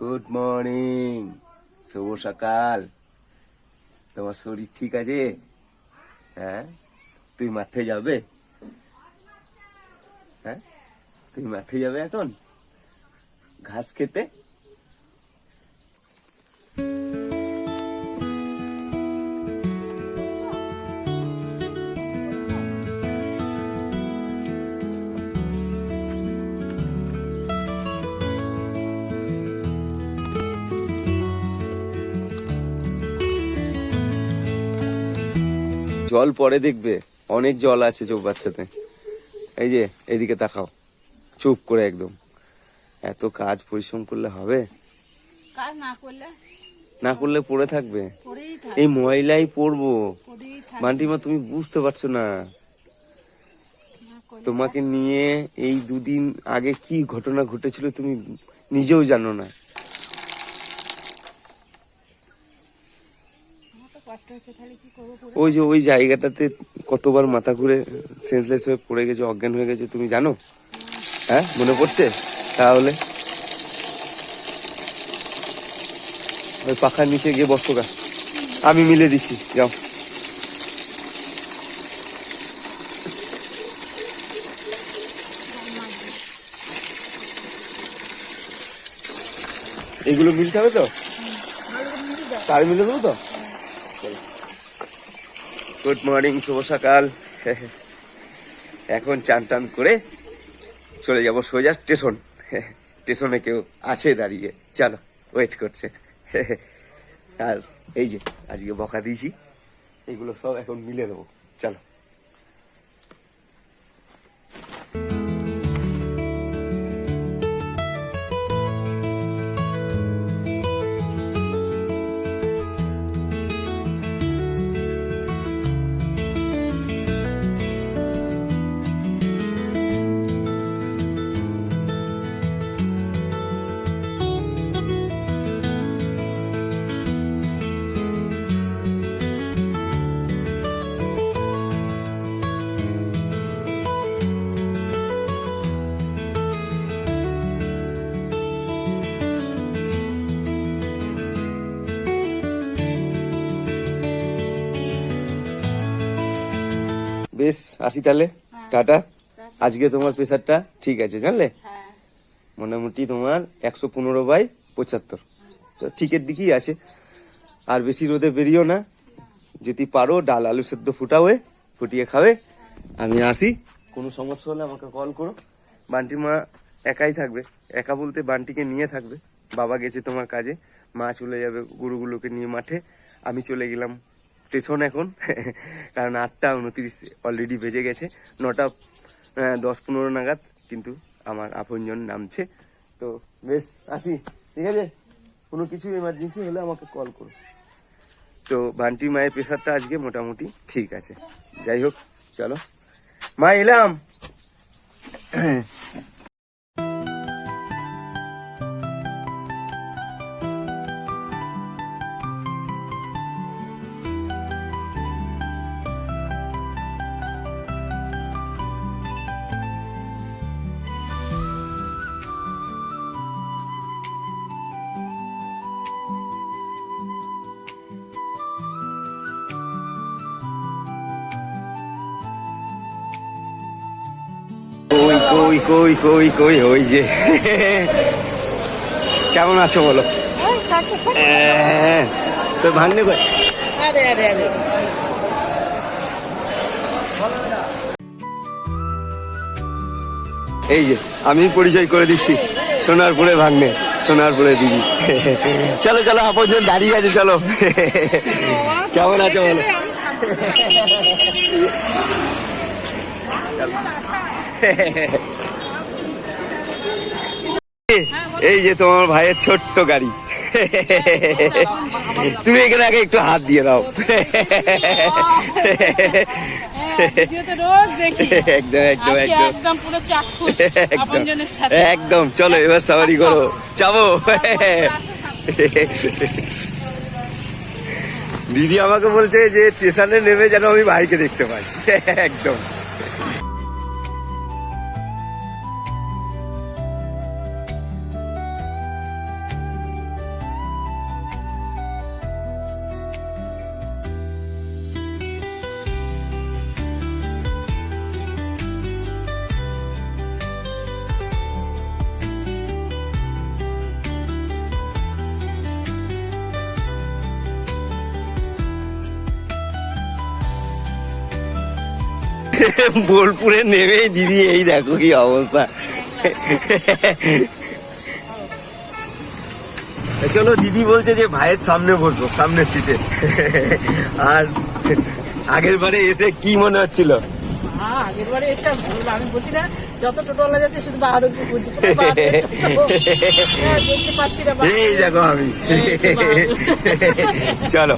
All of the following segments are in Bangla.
গুড মর্নিং, শুভ সকাল। তোমার শরীর ঠিক আছে? হ্যাঁ, তুই মাঠে যাবে? হ্যাঁ, তুই মাঠে যাবে এখন ঘাস খেতে? জল পরে দেখবে, অনেক জল আছে চৌবাচ্চাতে। এই যে এদিকে তাকাও, চুপ করে একদম। এত কাজ পরিশ্রম করলে হবে? কাজ না করলে পড়ে থাকবে, পড়েই এই ময়লাই পড়বো। থাকবে। বান্টিমা, তুমি বুঝতে পারছো না, তোমাকে নিয়ে এই দুদিন আগে কি ঘটনা ঘটেছিল তুমি নিজেও জানো না। ওই যে ওই জায়গাটাতে কতবার মাথা ঘুরে সেন্সলেস হয়ে পড়ে গেছে, অজ্ঞান হয়ে গেছে, তুমি জানো? হ্যাঁ, মনে পড়ছে? তাহলে ওই পাখার নিচে গিয়ে বসো গা, আমি মিলে দিছি, যাও। এগুলো মিলতে হবে তো, তার মিলে দেবো তো। গুড মর্নিং, শুভ সকাল। এখন চান টান করে চলে যাব সোজা স্টেশন। স্টেশনে কেউ আছে দাঁড়িয়ে, চলো, ওয়েট করছে। আর এই যে আজকে বকা দিয়েছি, এগুলো সব এখন মিলে দেবো, চলো। বেশ, আসি তাহলে, টাটা। আজকে তোমার প্রেসারটা ঠিক আছে, জানলে? মোটামুটি তোমার 115/75, তো ঠিকের দিকেই আছে। আর বেশি রোদে বেরিয়েও না, যদি পারো ডাল আলু সেদ্ধ ফুটিয়ে খাবে। আমি আসি, কোনো সমস্যা হলে আমাকে কল করো। বান্টির মা একাই থাকবে, একা বলতে বান্টিকে নিয়ে থাকবে। বাবা গেছে তোমার কাজে, মা চলে যাবে গরুগুলোকে নিয়ে মাঠে। আমি চলে গেলাম স্টেশন এখন, কারণ 8:29 অলরেডি বেজে গেছে। 9:10-15 নাগাদ কিন্তু আমার আপনজন নামছে। তো বেশ, আসি, ঠিক আছে? কোনো কিছু এমার্জেন্সি হলে আমাকে কল করো। তো বান্টি মায়ের প্রেশারটা আজকে মোটামুটি ঠিক আছে। যাই হোক, চলো মা, এলাম। কই কই কই কই কই ওই যে, কেমন আছো বলো? তো ভাগ্নে কই? এই যে আমি পরিচয় করে দিচ্ছি, সোনারপুরে ভাগ্নে, সোনারপুরে দিদি। চলো চলো, আপনজন দাঁড়িয়ে আছে, চলো। কেমন আছো বলো? এই যে তোমার ভাইয়ের ছোট্ট গাড়ি, তুমি এখানে আগে একটু হাত দিয়ে দাও। একদম একদম একদম একদম, চলো এবার সাওয়ারি করো, যাবো। দিদি আমাকে বলছে যে স্টেশনে নেমে যেন আমি ভাইকে দেখতে পাই। একদম। বোলপুরে নেমেই দিদি এই দেখো কি অবস্থা। চলো, দিদি বলছে যে ভাইয়ের সামনে বসবো, সামনের সিটে। আর আগের বারে এসে কি মনে হচ্ছিল? হ্যাঁ, আগের বারে এটা আমি বলছি না, যত টোটোওয়ালা যাচ্ছে শুধু বাহাদুরকে খুঁজছি, দেখতে পাচ্ছি না। এই দেখো আমি। চলো,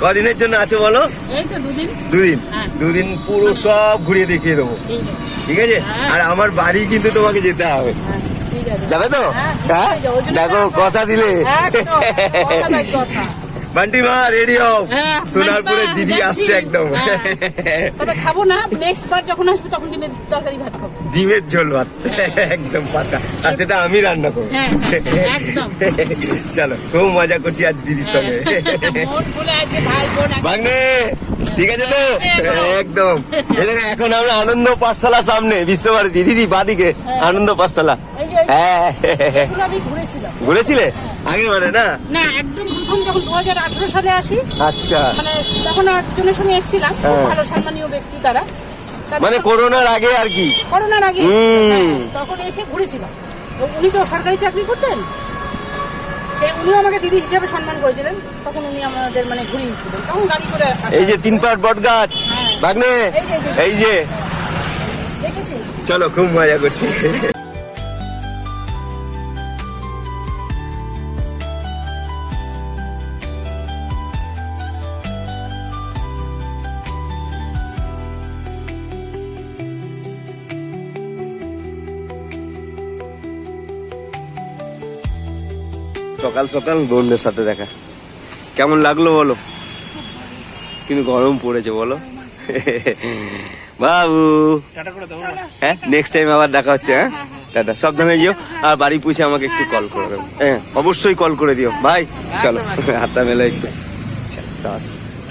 কদিনের জন্য আছো বলো? এই তো দুদিন। দুদিন, হ্যাঁ। দুদিন পুরো সব ঘুরিয়ে দেখিয়ে দেবো, ঠিক আছে? আর আমার বাড়ি কিন্তু তোমাকে যেতে হবে, ঠিক আছে? যাবে তো? হ্যাঁ, হ্যাঁ, ওই জন্য দেখো তো আসা। কথা দিলে। একদম, কথা ভাই কথা। বান্টি মা রেডি হও, হ্যাঁ, সোনারপুরে বান্টি মা, দিদি যাচ্ছি। আসছে একদম। হ্যাঁ। তবে খাবো না, নেক্সট বার যখন আসবে তখন ডিমের তরকারি ভাত খাবো। ডিমের ঝোল ভাত, একদম পাকা, আর সেটা আমি রান্না করবো। হ্যাঁ, একদম। চলো, খুব মজা করছি আজ দিদির সঙ্গে। মন খুলে আছে ভাই বোন একদম। ভাগ্নে, ঠিক আছে তো? একদম। এই দেখো, এখন আমরা আনন্দ পাঠশালা সামনে, বিশ্বভারতী দিদি বাদিকে আনন্দ পাঠশালা। এই যে হ্যাঁ, এগুলো আমি ঘুরেছিলাম। ঘুরেছিলে আগের বারে না? না, একদম প্রথম যখন 2018 সালে আসি, আচ্ছা, মানে তখন আটজনের সঙ্গে এসেছিলাম, খুব হ্যাঁ। ভালো সম্মানীয় ব্যক্তি তারা। তাদের মানে সঙ্গে- করোনার আগে আর কি। করোনার আগে এসেছি, হ্যাঁ, তখন এসে ঘুরেছিলাম। তো উনি তো সরকারি চাকরি করতেন, উনিও আমাকে দিদি হিসাবে সম্মান করেছিলেন। তখন উনি আমাদের মানে ঘুরিয়েছিলেন, তখন গাড়ি করে আসা। এই যে 3 পাট বট গাছ, হ্যাঁ। ভাগ্নে, এই যে, দেখেছি। চলো, খুব মজা করছি। সকাল সকাল বন্ধুদের সাথে দেখা কেমন লাগলো বলো? কিন্তু গরম পড়েছে বলো। বাবু, হ্যাঁ, নেক্সট টাইম আবার দেখা হচ্ছে। হ্যাঁ, টাটা, সাবধানে যেও। আর বাড়ি পৌঁছে আমাকে একটু কল করে দেবো। হ্যাঁ, অবশ্যই কল করে দিও ভাই। চলো, হাতটা মেলে একটু,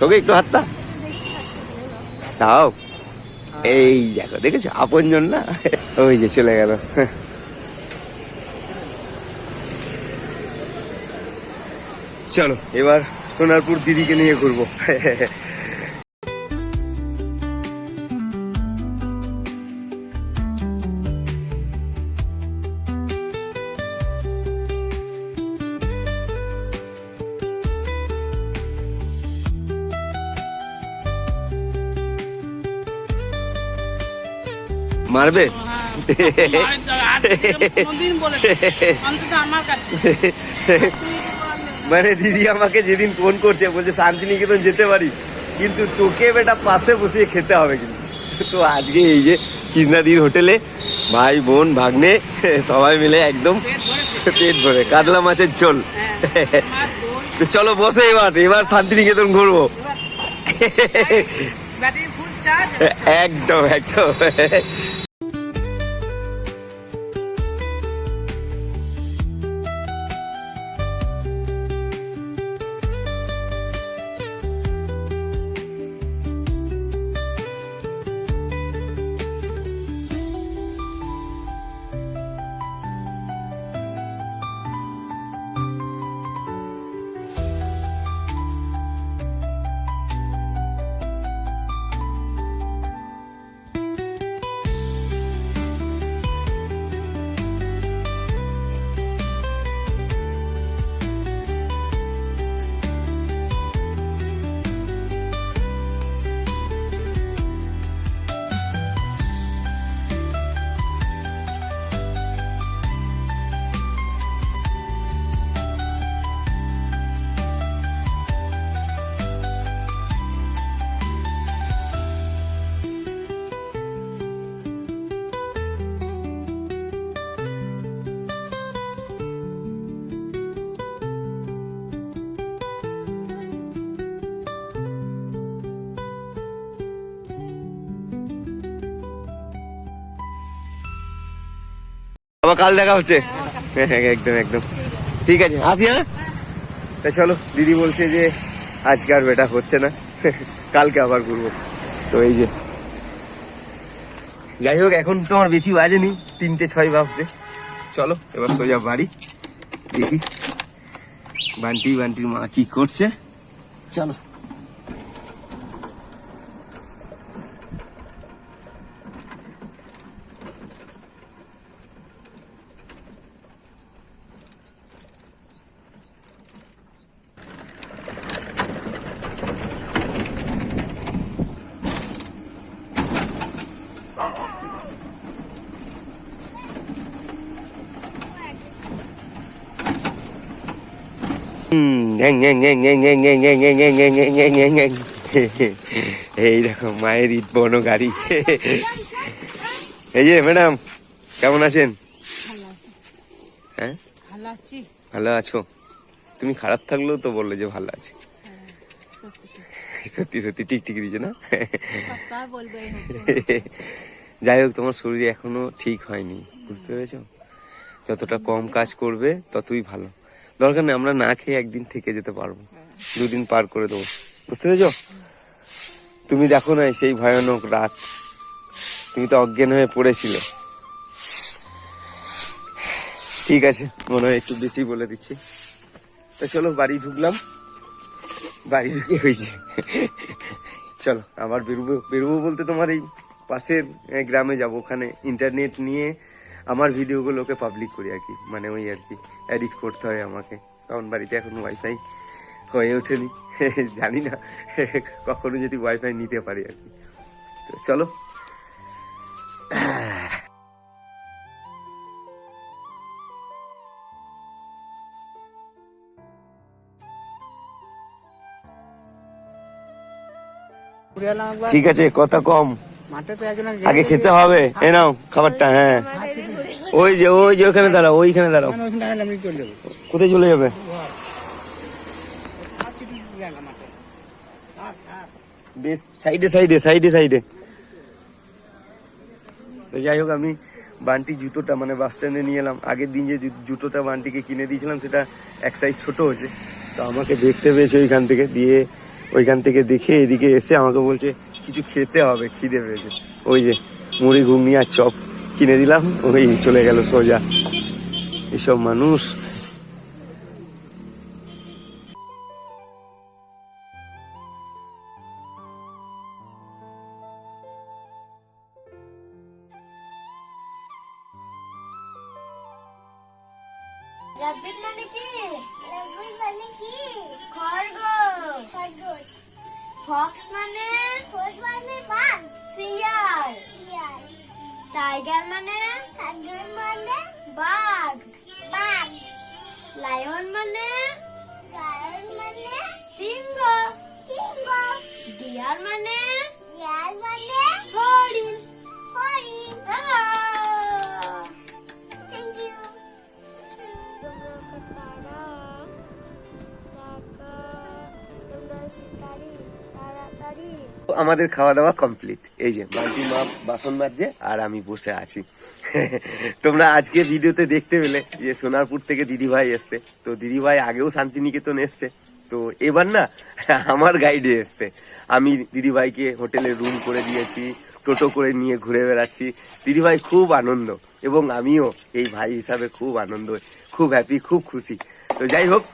তোকে একটু হাতটা দাও। এই দেখো, দেখেছো আপনজন না? ওই যে চলে গেল। চলো, এবার সোনারপুর দিদিকে নিয়ে ঘুরবো। মারবে? কোনদিন বলেছে, অন্তত আমার কাছে। মানে দিদি আমাকে যেদিন ফোন করছে বলছে শান্তিনিকেতন যেতে পারি, কিন্তু তোকে বেটা পাশে বসিয়ে খেতে হবে কিন্তু। তো আজকে এই যে কৃষ্ণাদির হোটেলে ভাই বোন ভাগ্নে সবাই মিলে একদম পেট ভরে কাতলা মাছের ঝোল। তো চলো বসে, এবার শান্তিনিকেতন ঘুরবো। Battery full charge. একদম একদম। আবার কাল দেখা হচ্ছে। একদম একদম, ঠিক আছে, আসি। হ্যাঁ, তা চলো, দিদি বলছে যে আজকে আর বেটা হচ্ছে না, কালকে আবার ঘুরবো। তো এই যে, যাই হোক, এখন তো আমার বেশি বাজেনি, 3:06 বাজছে। চলো এবার সোজা বাড়ি, দেখি বান্টির মা কি করছে। চলো। এই দেখো মায়ের ইট বনো গাড়ি। এই যে ম্যাডাম কেমন আছেন? হ্যাঁ ভালো আছি। ভালো আছো? তুমি খারাপ থাকলেও তো বললে যে ভালো আছি। সত্যি সত্যি টিকটিকি দিচ্ছে না? যাই হোক, তোমার শরীর এখনো ঠিক হয়নি, বুঝতে পেরেছো? যতটা কম কাজ করবে ততই ভালো। দরকার নেই আমরা না খেয়ে একদিন থেকে যেতে পারবো, দুদিন পার করে দেবো, বুঝতে পেরেছো? তুমি দেখো না সেই ভয়ানক রাত, তুমি তো অজ্ঞান হয়ে পড়েছিলে। ঠিক আছে, মনে হয় একটু বেশি বলে দিচ্ছি। তো চলো বাড়ি ঢুকলাম, বাড়ি ঢুকে হয়েছে। চলো আবার বেরোবো। বেরোবো বলতে তোমার এই পাশের গ্রামে যাব, ওখানে ইন্টারনেট নিয়ে আমার ভিডিওগুলোকে পাবলিক করি আর কি, মানে ওই আর কি এডিট করতে হয় আমাকে, কারণ বাড়িতে এখন ওয়াইফাই হয়ে ওঠেনি। জানি না কখনো যদি ওয়াইফাই নিতে পারি আর কি। তো চলো। ঠিক আছে, কথা কম, আগে খেতে হবে। এ নাও খাবারটা। হ্যাঁ ওই যে ওখানে দাঁড়াও, ওইখানে দাঁড়াও। কোথায় চলে যাবে? বেশ সাইডে সাইডে সাইডে সাইডে। তো যাই হোক, আমি বান্টি জুতোটা মানে বাস স্ট্যান্ডে নিয়ে এলাম। আগের দিন যে জুতোটা বান্টিকে কিনে দিয়েছিলাম সেটা এক সাইজ ছোট হয়েছে, তো আমাকে দেখতে পেয়েছে ওইখান থেকে, দিয়ে ওইখান থেকে দেখে এদিকে এসে আমাকে বলছে কিছু খেতে হবে, খিদে পেয়েছে। ওই যে মুড়ি ঘুগনি আর চপ কিনে দিলাম, ওই চলে গেল সোজা। এসব মানুষ। রাব্বিট মানে কি? রাব্বিট মানে কি? খরগোশ। খরগোশ। ফক্স মানে? ফক্স মানে বাঘ। শিয়াল। শিয়াল। টাইগার মানে? টাইগার মানে বাঘ। বাঘ। লায়ন মানে? লায়ন মানে সিংহ। সিংহ। ডিয়ার মানে? ডিয়ার মানে হরিণ। হরিণ। Thank you. আমাদের খাওয়া দাওয়া কমপ্লিট। এই যে বালতি মা বাসন মাজছে আর আমি বসে আছি। তোমরা আজকে ভিডিওতে দেখতে পেলে যে সোনারপুর থেকে দিদিভাই এসছে। তো দিদিভাই আগেও শান্তিনিকেতন এসছে, তো এবার না আমার গাইডে এসছে। আমি দিদিভাইকে হোটেলে রুম করে দিয়েছি, টোটো করে নিয়ে ঘুরে বেড়াচ্ছি। দিদিভাই খুব আনন্দ, এবং আমিও এই ভাই হিসাবে খুব আনন্দ, খুব হ্যাপি, খুব খুশি। তো যাই হোক,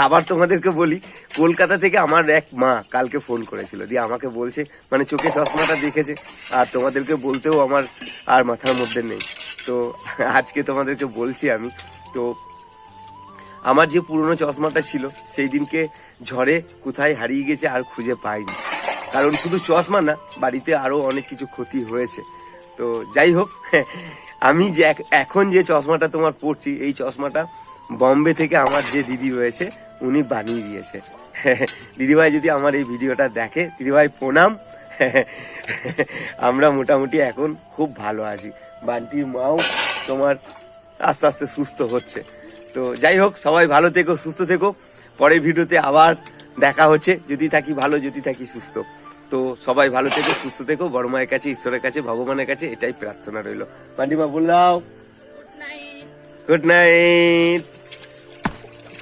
আবার তোমাদেরকে বলি, কলকাতা থেকে আমার এক মা কালকে ফোন করেছিল, দিয়ে আমাকে বলছে, মানে চোখে চশমাটা দেখেছে, আর তোমাদেরকে বলতেও আমার আর মাথার মধ্যে নেই। তো আজকে তোমাদেরকে বলছি আমি। তো আমার যে পুরনো চশমাটা ছিল সেই দিনকে ঝড়ে কোথায় হারিয়ে গেছে আর খুঁজে পাইনি, কারণ শুধু চশমা না, বাড়িতে আরো অনেক কিছু ক্ষতি হয়েছে। তো যাই হোক, আমি যে এখন যে চশমাটা তোমার পরছি, এই চশমাটা বম্বে থেকে আমার যে দিদি রয়েছে উনি বানিয়ে দিয়েছে। দিদিভাই যদি আমার এই ভিডিওটা দেখে, দিদিভাই প্রণাম। আমরা মোটামুটি এখন খুব ভালো আছি। বান্টির মাও তোমার আস্তে আস্তে সুস্থ হচ্ছে। তো যাই হোক, সবাই ভালো থেকো, সুস্থ থেকো। পরের ভিডিওতে আবার দেখা হচ্ছে, যদি থাকি ভালো, যদি থাকি সুস্থ। তো সবাই ভালো থেকো, সুস্থ থেকো। বড় মায়ের কাছে, ঈশ্বরের কাছে, ভগবানের কাছে এটাই প্রার্থনা রইল। বান্টি মা বললাম গুড নাইট।